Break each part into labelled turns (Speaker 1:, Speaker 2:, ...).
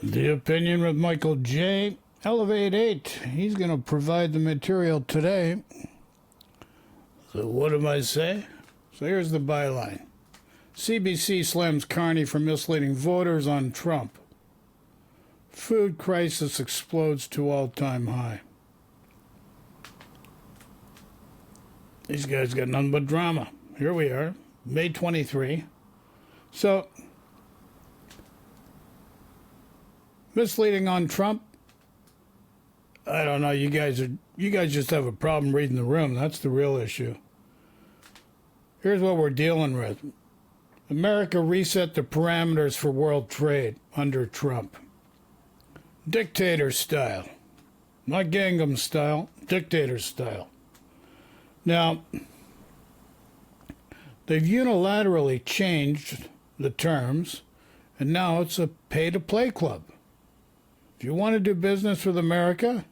Speaker 1: The Opinion with Michael J. Elevate 8. He's going to provide the material today. So what do I say? So here's the byline. CBC slams Carney for misleading voters on Trump. Food crisis explodes to all-time high. These guys got nothing but drama. Here we are, May 23. So, misleading on Trump? I don't know. You guys just have a problem reading the room. That's the real issue. Here's what we're dealing with. America reset the parameters for world trade under Trump. Dictator style. Not Gangnam style, dictator style. Now, they've unilaterally changed the terms, and now it's a pay-to-play club. If you want to do business with America,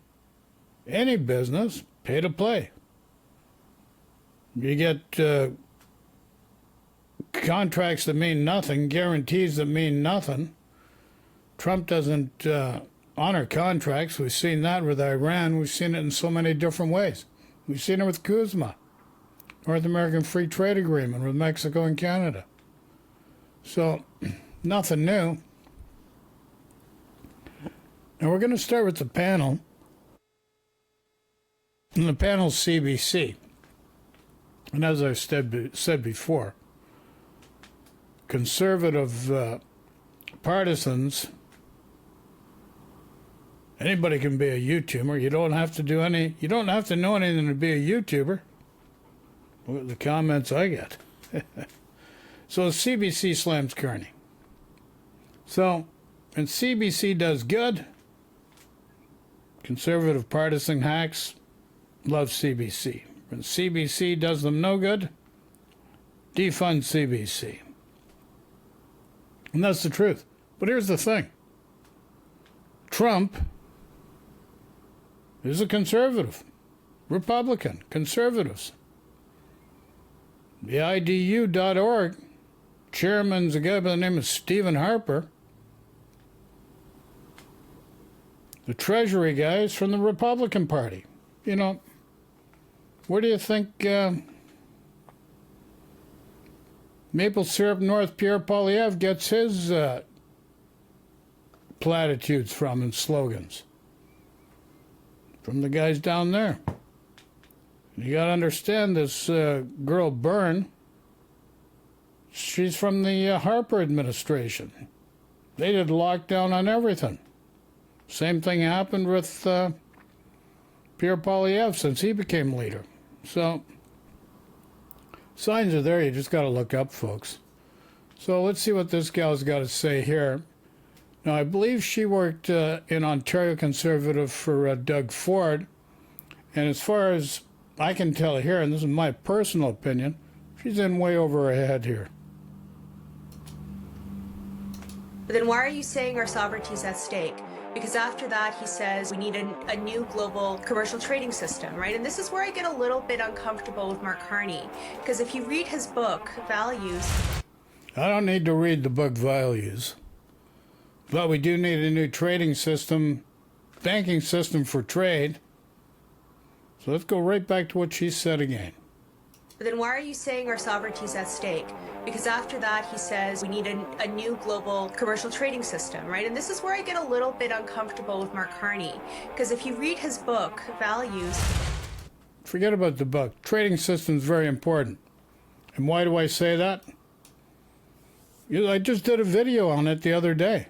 Speaker 1: any business, pay-to-play. You get contracts that mean nothing, guarantees that mean nothing. Trump doesn't honor contracts. We've seen that with Iran. We've seen it in so many different ways. We've seen it with Kuzma, North American Free Trade Agreement with Mexico and Canada. So, nothing new. Now we're going to start with the panel. And the panel's CBC. And as I've said before, conservative partisans, anybody can be a YouTuber. You don't have to know anything to be a YouTuber. Look at the comments I get. So CBC slams Carney. So, and CBC does good. Conservative partisan hacks love CBC. When CBC does them no good, defund CBC. And that's the truth. But here's the thing. Trump is a conservative, Republican, conservatives. The IDU.org chairman's a guy by the name of Stephen Harper. The Treasury guy is from the Republican Party. You know, where do you think Maple Syrup North Pierre Poilievre gets his platitudes from and slogans? From the guys down there. You got to understand this girl Byrne. She's from the Harper administration. They did lockdown on everything. Same thing happened with Pierre Poilievre since he became leader. So, signs are there. You just got to look up, folks. So let's see what this gal's got to say here. Now, I believe she worked in Ontario Conservative for Doug Ford. And as far as I can tell here, and this is my personal opinion, she's in way over her head here.
Speaker 2: But then why are you saying our sovereignty is at stake? Because after that, he says we need a new global commercial trading system, right? And this is where I get a little bit uncomfortable with Mark Carney. Because if you read his book, Values...
Speaker 1: I don't need to read the book Values. But we do need a new trading system, banking system for trade. So let's go right back to what she said again.
Speaker 2: But then why are you saying our sovereignty is at stake? Because after that, he says we need a new global commercial trading system, right? And this is where I get a little bit uncomfortable with Mark Carney. Because if you read his book, Values...
Speaker 1: Forget about the book. Trading system is very important. And why do I say that? I just did a video on it the other day.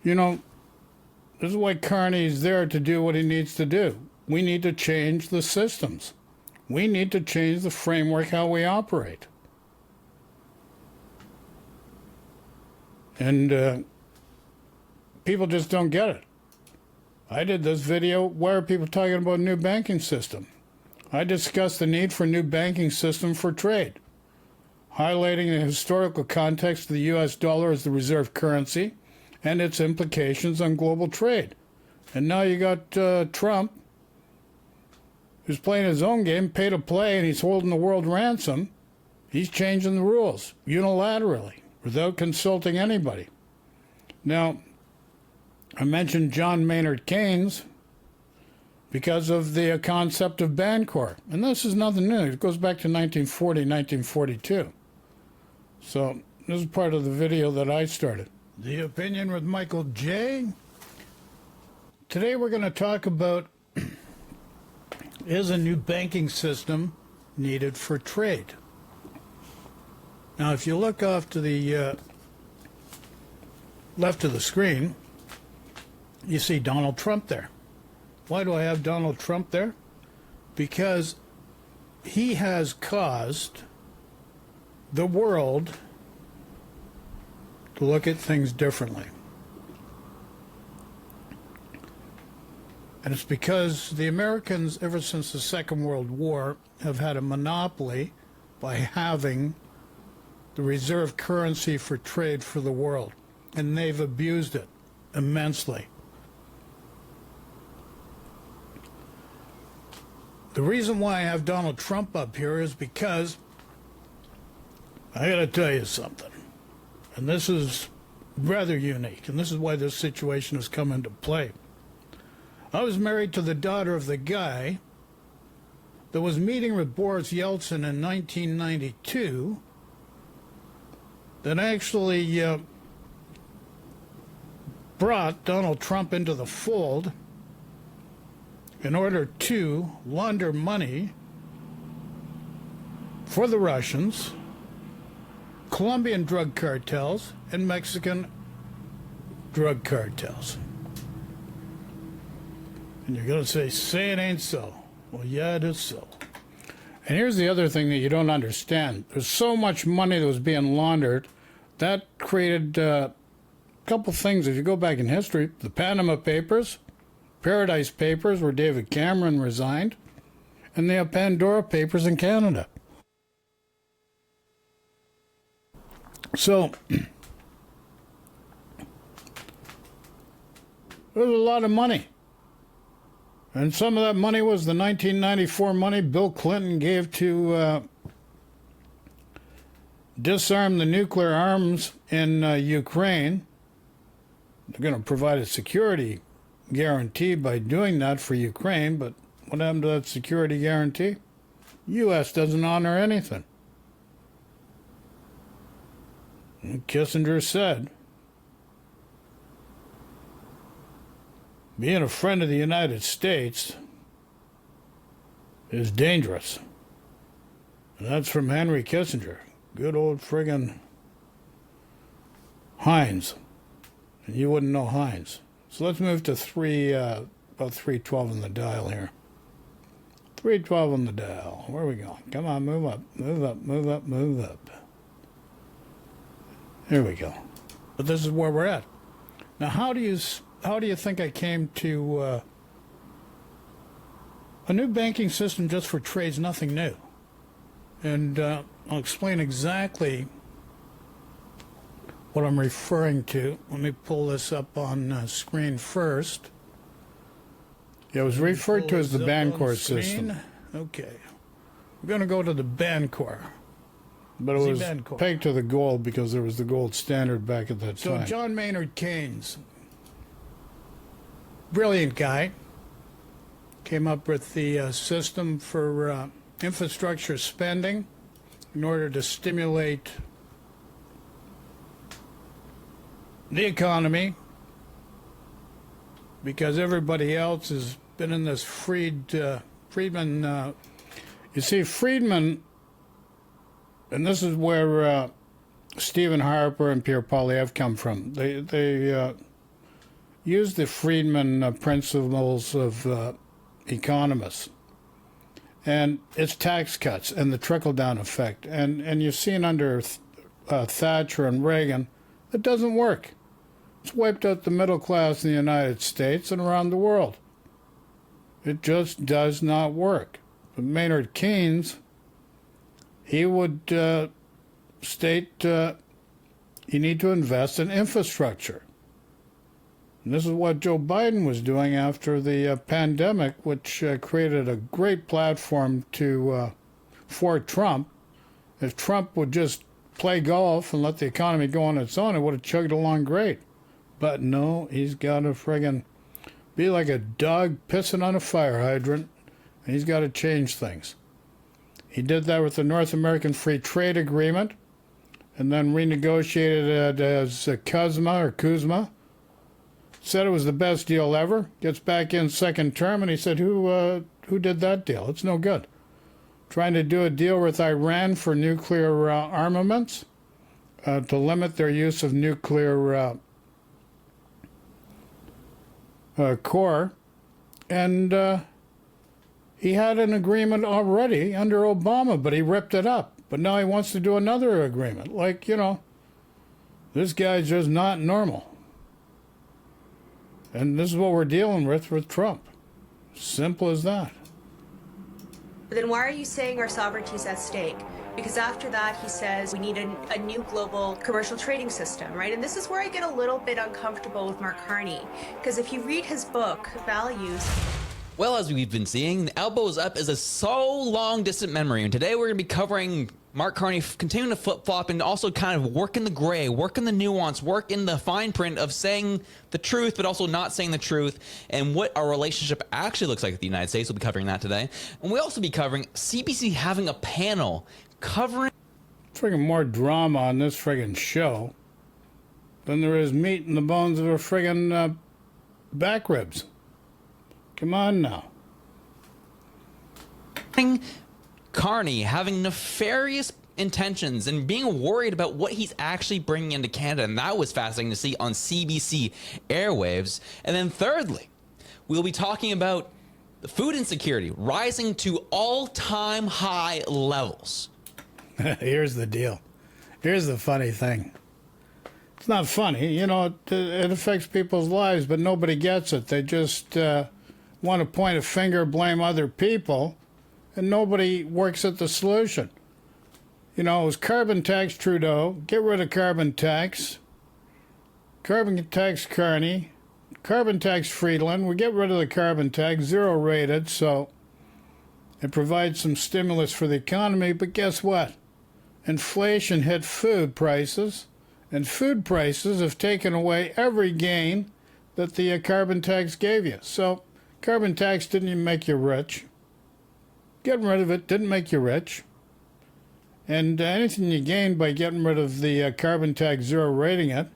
Speaker 1: You know, this is why Carney's there to do what he needs to do. We need to change the systems. We need to change the framework how we operate. And people just don't get it. I did this video. Why are people talking about a new banking system? I discussed the need for a new banking system for trade, highlighting the historical context of the U.S. dollar as the reserve currency and its implications on global trade. And now you got Trump, who's playing his own game, pay to play, and he's holding the world ransom. He's changing the rules unilaterally without consulting anybody. Now, I mentioned John Maynard Keynes because of the concept of Bancorp. And this is nothing new. It goes back to 1940, 1942. So this is part of the video that I started. The Opinion with Michael J. Today we're going to talk about, is a new banking system needed for trade? Now, if you look off to the left of the screen, you see Donald Trump there. Why do I have Donald Trump there? Because he has caused the world to look at things differently. And it's because the Americans, ever since the Second World War, have had a monopoly by having the reserve currency for trade for the world. And they've abused it immensely. The reason why I have Donald Trump up here is because I got to tell you something. And this is rather unique. And this is why this situation has come into play. I was married to the daughter of the guy that was meeting with Boris Yeltsin in 1992 that actually brought Donald Trump into the fold in order to launder money for the Russians, Colombian drug cartels, and Mexican drug cartels. And you're going to say it ain't so. Well, yeah, it is so. And here's the other thing that you don't understand. There's so much money that was being laundered, that created a couple things. If you go back in history, the Panama Papers, Paradise Papers, where David Cameron resigned, and the Pandora Papers in Canada. So, there's a lot of money. And some of that money was the 1994 money Bill Clinton gave to disarm the nuclear arms in Ukraine. They're going to provide a security guarantee by doing that for Ukraine, but what happened to that security guarantee? U.S. doesn't honor anything. And Kissinger said, being a friend of the United States is dangerous. And that's from Henry Kissinger. Good old friggin' Heinz. And you wouldn't know Heinz. So let's move to about 312 on the dial here. 312 on the dial. Where are we going? Come on, move up, move up, move up, move up. There we go. But this is where we're at. Now, how do you think I came to a new banking system just for trades? Nothing new. And I'll explain exactly what I'm referring to. Let me pull this up on screen first. Yeah, it was referred to as the Bancorp system. Okay. We're going to go to the Bancorp. But it was pegged to the gold because there was the gold standard back at that time. So John Maynard Keynes, brilliant guy, came up with the system for infrastructure spending in order to stimulate the economy, because everybody else has been in this Friedman. You see, Friedman, and this is where Stephen Harper and Pierre Poilievre come from. They use the Friedman principles of economists. And it's tax cuts and the trickle-down effect. And you've seen under Thatcher and Reagan, it doesn't work. It's wiped out the middle class in the United States and around the world. It just does not work. But Maynard Keynes, he would state you need to invest in infrastructure. And this is what Joe Biden was doing after the pandemic, which created a great platform for Trump. If Trump would just play golf and let the economy go on its own, it would have chugged along great. But no, he's got to friggin' be like a dog pissing on a fire hydrant, and he's got to change things. He did that with the North American Free Trade Agreement, and then renegotiated it as Kuzma. Said it was the best deal ever. Gets back in second term, and he said, who did that deal? It's no good. Trying to do a deal with Iran for nuclear armaments to limit their use of nuclear core. And he had an agreement already under Obama, but he ripped it up. But now he wants to do another agreement. Like, this guy's just not normal. And this is what we're dealing with Trump. Simple as that.
Speaker 2: But then why are you saying our sovereignty is at stake? Because after that, he says we need a new global commercial trading system, right? And this is where I get a little bit uncomfortable with Mark Carney. Because if you read his book, Values...
Speaker 3: Well, as we've been seeing, elbows up is a so long distant memory. And today we're going to be covering Mark Carney continuing to flip-flop and also kind of work in the gray, work in the nuance, work in the fine print of saying the truth, but also not saying the truth, and what our relationship actually looks like with the United States. We'll be covering that today. And we'll also be covering CBC having a panel covering...
Speaker 1: Friggin' more drama on this friggin' show than there is meat in the bones of a friggin' back ribs. Come on now.
Speaker 3: Carney having nefarious intentions and being worried about what he's actually bringing into Canada. And that was fascinating to see on CBC airwaves. And then thirdly, we'll be talking about the food insecurity rising to all-time high levels.
Speaker 1: Here's the deal. Here's the funny thing. It's not funny. It affects people's lives, but nobody gets it. They just want to point a finger, blame other people, and nobody works at the solution. It was carbon tax Trudeau, get rid of carbon tax Carney, carbon tax Friedland, we get rid of the carbon tax, zero rated, so it provides some stimulus for the economy, but guess what? Inflation hit food prices, and food prices have taken away every gain that the carbon tax gave you. So carbon tax didn't even make you rich. Getting rid of it didn't make you rich. And anything you gained by getting rid of the carbon tax, zero rating it,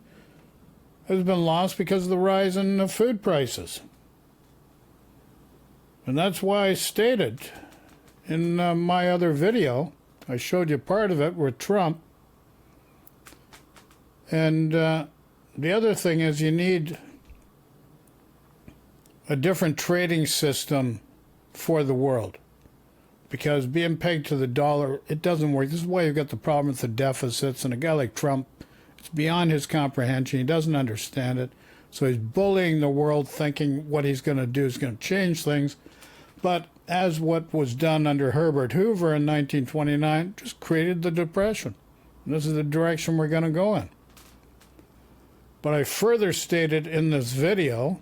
Speaker 1: has been lost because of the rise in food prices. And that's why I stated in my other video, I showed you part of it with Trump. And the other thing is you need a different trading system for the world. Because being pegged to the dollar, it doesn't work. This is why you've got the problem with the deficits. And a guy like Trump, it's beyond his comprehension. He doesn't understand it. So he's bullying the world, thinking what he's going to do is going to change things. But as what was done under Herbert Hoover in 1929, just created the Depression. And this is the direction we're going to go in. But I further stated in this video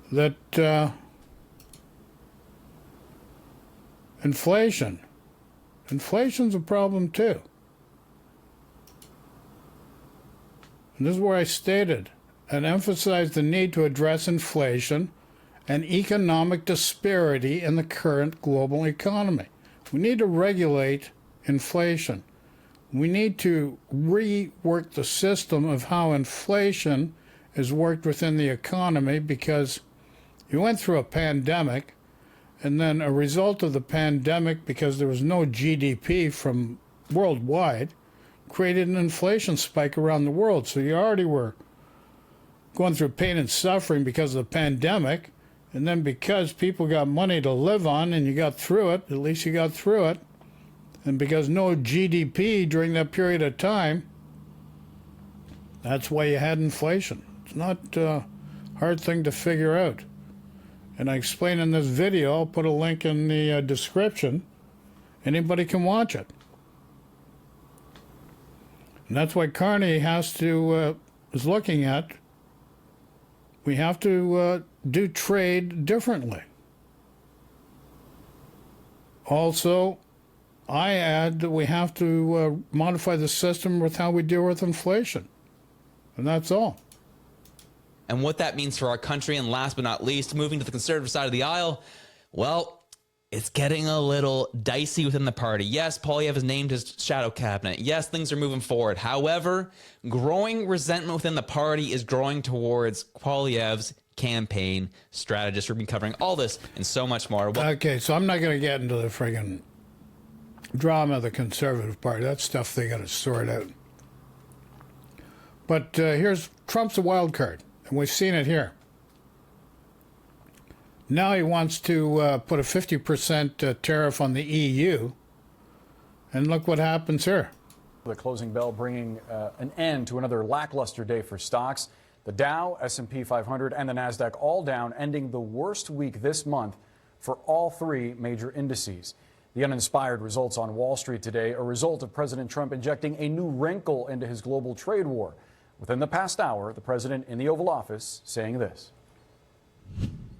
Speaker 1: that inflation's a problem too. And this is where I stated and emphasized the need to address inflation and economic disparity in the current global economy. We need to regulate inflation. We need to rework the system of how inflation is worked within the economy, because you went through a pandemic, and then a result of the pandemic, because there was no GDP from worldwide, created an inflation spike around the world. So you already were going through pain and suffering because of the pandemic, and then because people got money to live on and you got through it, at least you got through it, and because no GDP during that period of time, that's why you had inflation. It's not a hard thing to figure out. And I explain in this video, I'll put a link in the description. Anybody can watch it. And that's why Carney is looking at, we have to do trade differently. Also, I add that we have to modify the system with how we deal with inflation. And that's all.
Speaker 3: And what that means for our country, and last but not least, moving to the conservative side of the aisle, well, it's getting a little dicey within the party. Yes, Poilievre has named his shadow cabinet. Yes, things are moving forward. However, growing resentment within the party is growing towards Poilievre's campaign strategist. We've been covering all this and so much more.
Speaker 1: Okay, so I'm not going to get into the friggin' drama of the Conservative Party. That's stuff they got to sort out. But here's Trump's a wild card, and we've seen it here. Now he wants to put a 50% tariff on the EU, and look what happens here.
Speaker 4: The closing bell bringing an end to another lackluster day for stocks. The Dow, S&P 500, and the Nasdaq all down, ending the worst week this month for all three major indices. The uninspired results on Wall Street today, a result of President Trump injecting a new wrinkle into his global trade war. Within the past hour, the president in the Oval Office saying this.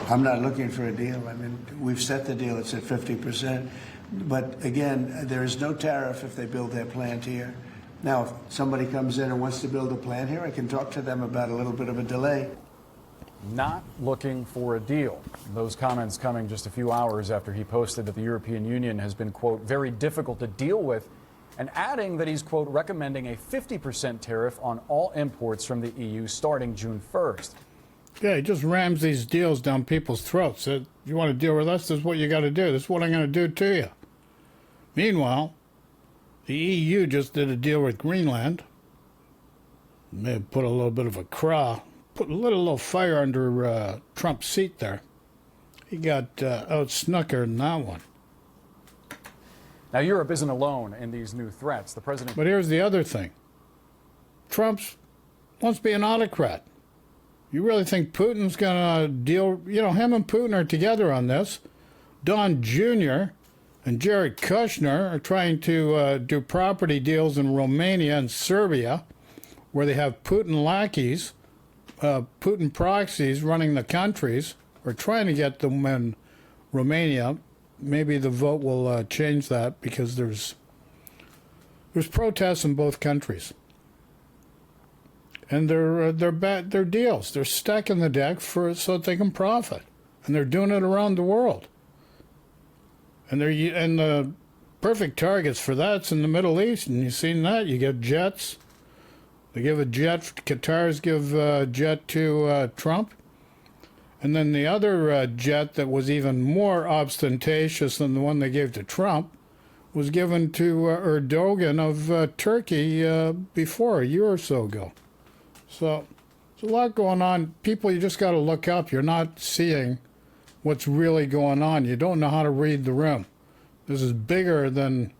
Speaker 5: I'm not looking for a deal. I mean, we've set the deal. It's at 50%. But again, there is no tariff if they build their plant here. Now, if somebody comes in and wants to build a plant here, I can talk to them about a little bit of a delay.
Speaker 4: Not looking for a deal. Those comments coming just a few hours after he posted that the European Union has been, quote, very difficult to deal with, and adding that he's, quote, recommending a 50% tariff on all imports from the EU starting June 1st.
Speaker 1: Yeah, he just rams these deals down people's throats. Said, you want to deal with us? This is what you got to do. This is what I'm going to do to you. Meanwhile, the EU just did a deal with Greenland. May have put a little bit of a put a little fire under Trump's seat there. He got out snookered in that one.
Speaker 4: Now, Europe isn't alone in these new threats. The president.
Speaker 1: But here's the other thing. Trump wants to be an autocrat. You really think Putin's going to deal? You know, him and Putin are together on this. Don Jr. and Jared Kushner are trying to do property deals in Romania and Serbia, where they have Putin lackeys, Putin proxies running the countries, or trying to get them in Romania. Maybe the vote will change that because there's protests in both countries. And they're deals. They're stacking the deck so that they can profit, and they're doing it around the world. And the perfect targets for that's in the Middle East, and you've seen that. You get jets. They give a jet. Qatar's give a jet to Trump, and then the other jet that was even more ostentatious than the one they gave to Trump was given to Erdogan of Turkey before a year or so ago. So there's a lot going on. People, you just got to look up. You're not seeing what's really going on. You don't know how to read the room. This is bigger than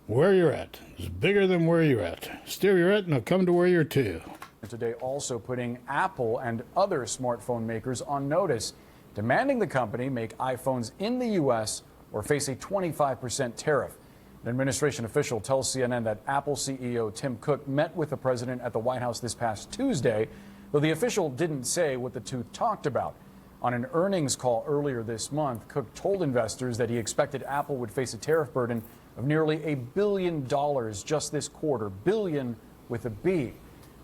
Speaker 1: where you're at. It's bigger than where you're at. Stay where you're at, and I'll come to where you're to.
Speaker 4: Today also putting Apple and other smartphone makers on notice, demanding the company make iPhones in the U.S. or face a 25% tariff. An administration official tells CNN that Apple CEO Tim Cook met with the president at the White House this past Tuesday, though the official didn't say what the two talked about. On an earnings call earlier this month, Cook told investors that he expected Apple would face a tariff burden of nearly $1 billion just this quarter, billion with a B.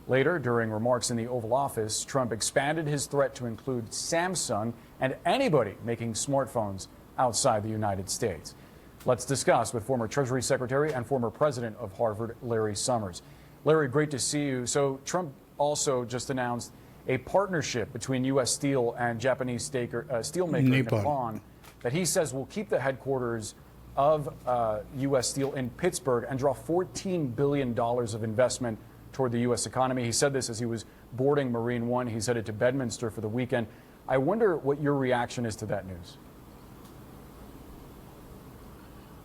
Speaker 4: Later, during remarks in the Oval Office, Trump expanded his threat to include Samsung and anybody making smartphones outside the United States. Let's discuss with former Treasury Secretary and former president of Harvard, Larry Summers. Larry, great to see you. So Trump also just announced a partnership between U.S. Steel and Japanese steelmaker Nippon that he says will keep the headquarters of U.S. Steel in Pittsburgh and draw $14 billion of investment toward the U.S. economy. He said this as he was boarding Marine One. He's headed to Bedminster for the weekend. I wonder what your reaction is to that news.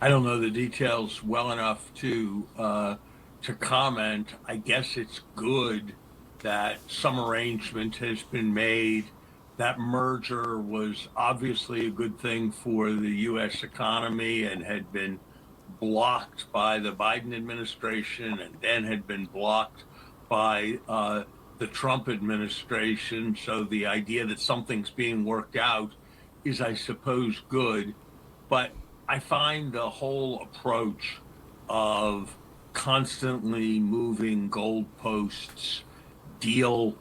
Speaker 6: I don't know the details well enough to comment. I guess it's good that some arrangement has been made. That merger was obviously a good thing for the U.S. economy and had been blocked by the Biden administration and then had been blocked by the Trump administration. So the idea that something's being worked out is, I suppose, good. But I find the whole approach of constantly moving goalposts, deal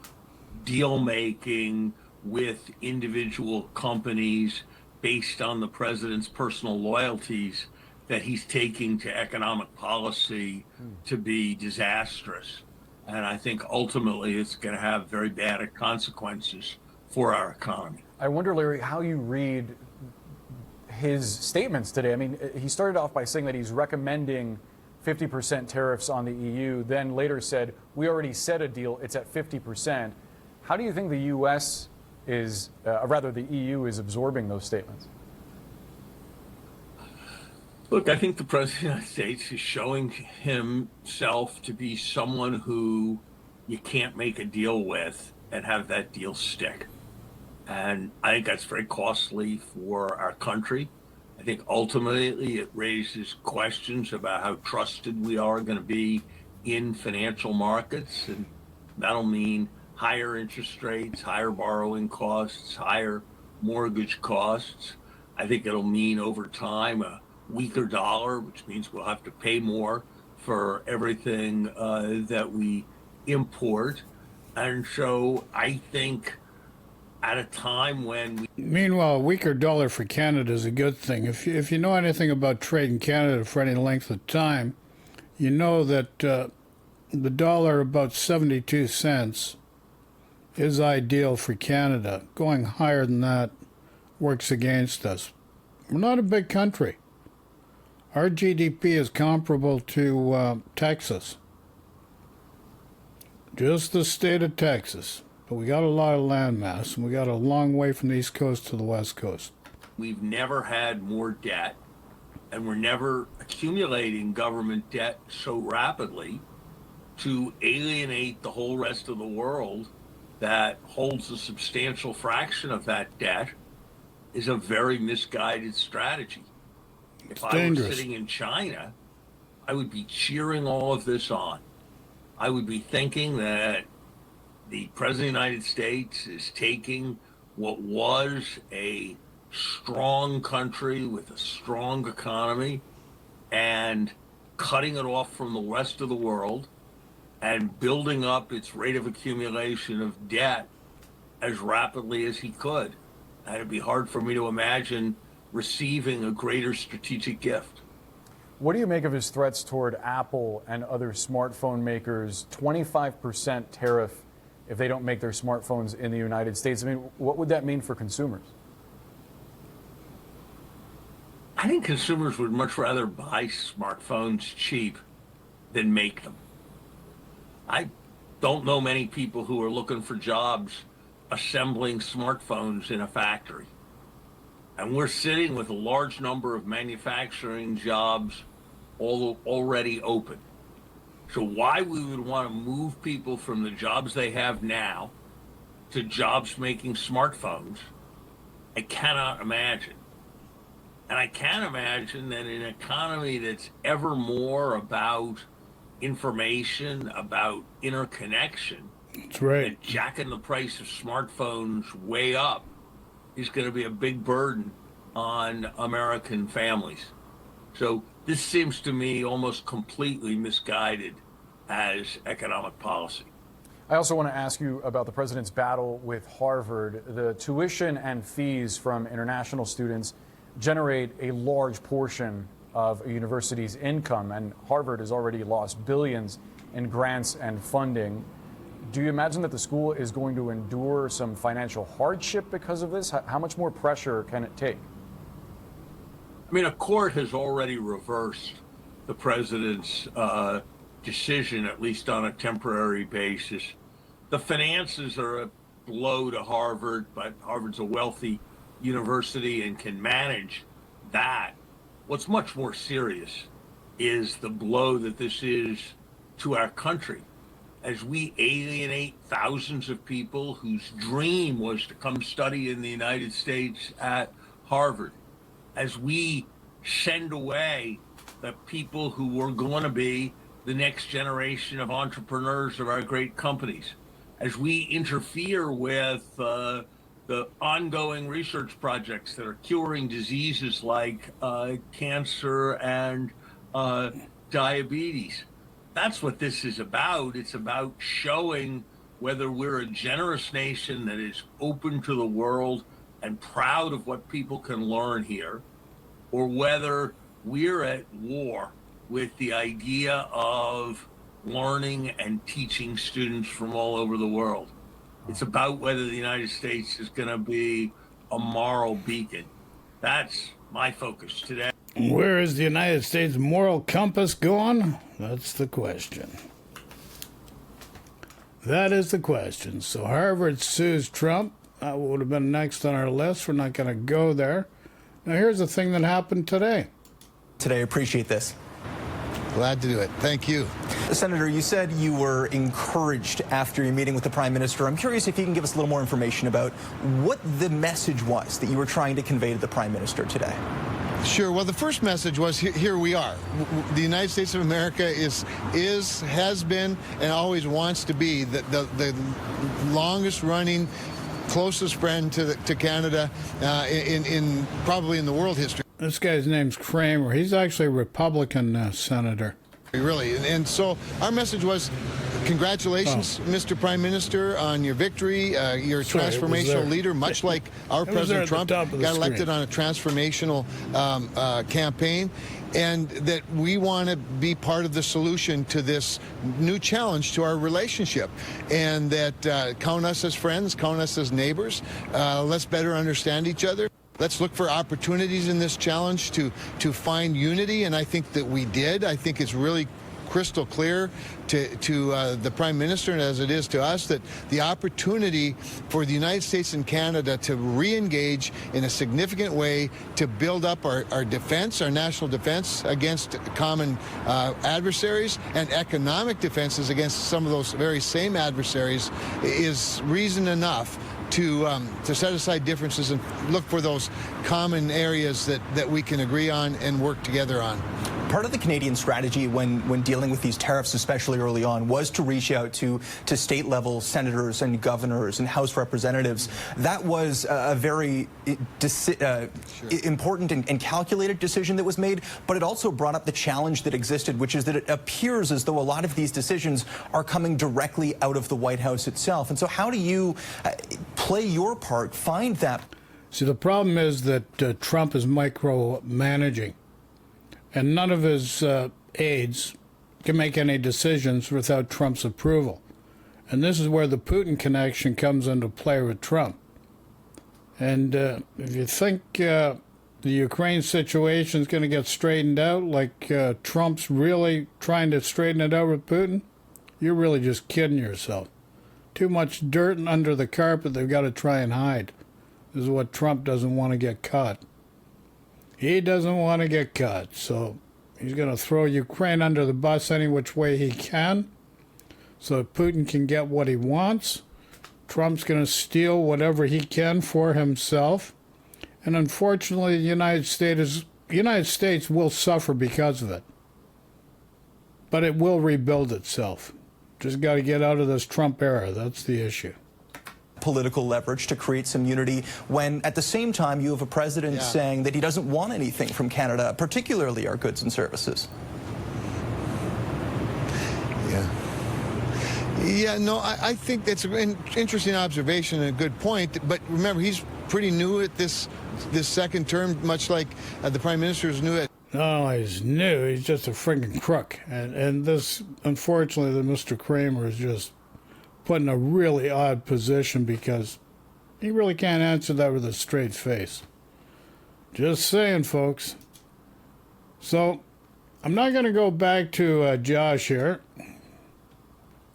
Speaker 6: deal making with individual companies based on the president's personal loyalties that he's taking to economic policy to be disastrous. And I think ultimately it's going to have very bad consequences for our economy.
Speaker 4: I wonder, Larry, how you read his statements today. I mean, he started off by saying that he's recommending 50% tariffs on the EU, then later said, we already set a deal, it's at 50%. How do you think the U.S. is, the EU is absorbing those statements?
Speaker 6: Look, I think the President of the United States is showing himself to be someone who you can't make a deal with and have that deal stick. And I think that's very costly for our country. I think ultimately it raises questions about how trusted we are going to be in financial markets. And that'll mean higher interest rates, higher borrowing costs, higher mortgage costs. I think it'll mean over time a weaker dollar, which means we'll have to pay more for everything that we import. And so I think at a time when
Speaker 1: Meanwhile, a weaker dollar for Canada is a good thing. If you know anything about trade in Canada for any length of time, you know that the dollar about 72 cents is ideal for Canada. Going higher than that works against us. We're not a big country. Our GDP is comparable to Texas. Just the state of Texas. But we got a lot of land mass, and we got a long way from the East Coast to the West Coast.
Speaker 6: we've never had more debt, and we're never accumulating government debt so rapidly to alienate the whole rest of the world that holds a substantial fraction of that debt is a very misguided strategy. If I were sitting in China, I would be cheering all of this on. I would be thinking that the President of the United States is taking what was a strong country with a strong economy and cutting it off from the rest of the world and building up its rate of accumulation of debt as rapidly as he could. And it'd be hard for me to imagine receiving a greater strategic gift.
Speaker 4: What do you make of his threats toward Apple and other smartphone makers? 25% tariff if they don't make their smartphones in the United States. I mean, what would that mean for consumers?
Speaker 6: I think consumers would much rather buy smartphones cheap than make them. I don't know many people who are looking for jobs assembling smartphones in a factory. And we're sitting with a large number of manufacturing jobs already open. So why we would want to move people from the jobs they have now to jobs making smartphones, I cannot imagine. And I can't imagine that in an economy that's ever more about information, about interconnection,
Speaker 1: That's right.
Speaker 6: that jacking the price of smartphones way up is going to be a big burden on American families. So this seems to me almost completely misguided as economic policy.
Speaker 4: I also want to ask you about the president's battle with Harvard. The tuition and fees from international students generate a large portion of a university's income, and Harvard has already lost billions in grants and funding. Do you imagine that the school is going to endure some financial hardship because of this? How much more pressure can it take?
Speaker 6: I mean, a court has already reversed the president's decision, at least on a temporary basis. The finances are a blow to Harvard, but Harvard's a wealthy university and can manage that. What's much more serious is the blow that this is to our country as we alienate thousands of people whose dream was to come study in the United States at Harvard, as we send away the people who were going to be the next generation of entrepreneurs of our great companies, as we interfere with the ongoing research projects that are curing diseases like cancer and diabetes. That's what this is about. It's about showing whether we're a generous nation that is open to the world and proud of what people can learn here, or whether we're at war with the idea of learning and teaching students from all over the world. It's about whether the United States is going to be a moral beacon. That's my focus today.
Speaker 1: Where is the United States moral compass going? That's the question. That is the question. So Harvard sues Trump. That would have been next on our list. We're not going to go there. Now here's the thing that happened today.
Speaker 7: Today, appreciate this.
Speaker 8: Glad to do it. Thank you.
Speaker 7: Senator, you said you were encouraged after your meeting with the Prime Minister. I'm curious if you can give us a little more information about what the message was that you were trying to convey to the Prime Minister today.
Speaker 8: Sure. Well, the first message was here we are. The United States of America has been, and always wants to be the longest running, closest friend to Canada in probably in the world history.
Speaker 1: This guy's name's Kramer. He's actually a Republican senator.
Speaker 8: Really. And so our message was, congratulations, Mr. Prime Minister, on your victory. You're a transformational leader, much like our President Trump got elected on a transformational campaign. And that we want to be part of the solution to this new challenge to our relationship. And that count us as friends, count us as neighbors. Let's better understand each other. Let's look for opportunities in this challenge to find unity, and I think that we did. I think it's really crystal clear to the Prime Minister, and as it is to us, that the opportunity for the United States and Canada to re-engage in a significant way to build up our defense, our national defense against common adversaries, and economic defenses against some of those very same adversaries is reason enough to set aside differences and look for those common areas that we can agree on and work together on.
Speaker 7: Part of the Canadian strategy when dealing with these tariffs, especially early on, was to reach out to state-level senators and governors and House representatives. That was a very important and calculated decision that was made, but it also brought up the challenge that existed, which is that it appears as though a lot of these decisions are coming directly out of the White House itself. And so how do you play your part, find that?
Speaker 1: See, the problem is that Trump is micromanaging. And none of his aides can make any decisions without Trump's approval. And this is where the Putin connection comes into play with Trump. And if you think the Ukraine situation is going to get straightened out, like Trump's really trying to straighten it out with Putin, you're really just kidding yourself. Too much dirt under the carpet they've got to try and hide. This is what Trump doesn't want to get caught. He doesn't want to get caught, so he's going to throw Ukraine under the bus any which way he can so that Putin can get what he wants. Trump's going to steal whatever he can for himself. And unfortunately, the United States will suffer because of it. But it will rebuild itself. Just got to get out of this Trump era. That's the issue.
Speaker 7: Political leverage to create some unity when at the same time you have a president saying that he doesn't want anything from Canada, particularly our goods and services.
Speaker 8: I think that's an interesting observation and a good point, but remember, he's pretty new at this second term, much like the Prime Minister is new at.
Speaker 1: No, he's new. He's just a friggin' crook. And this, unfortunately, the Mr. Kramer is just put in a really odd position because he really can't answer that with a straight face. Just saying, folks. So, I'm not going to go back to Josh here.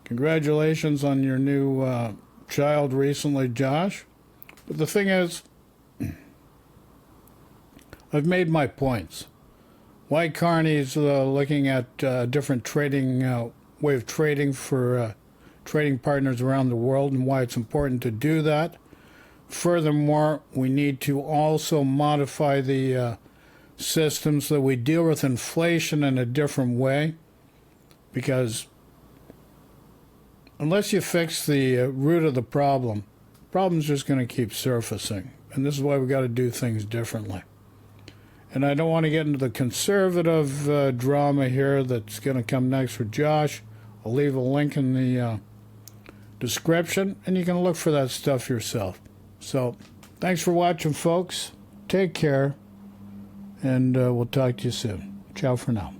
Speaker 1: Congratulations on your new child recently, Josh. But the thing is, I've made my points. Why Carney's looking at a different trading way of trading for trading partners around the world and why it's important to do that. Furthermore, we need to also modify the system so that we deal with inflation in a different way, because unless you fix the root of the problem, Problem's just going to keep surfacing. And this is why we got to do things differently. And I don't want to get into the conservative drama here that's going to come next with Josh. I'll leave a link in the description, and you can look for that stuff yourself. So, thanks for watching, folks. Take care, and we'll talk to you soon. Ciao for now.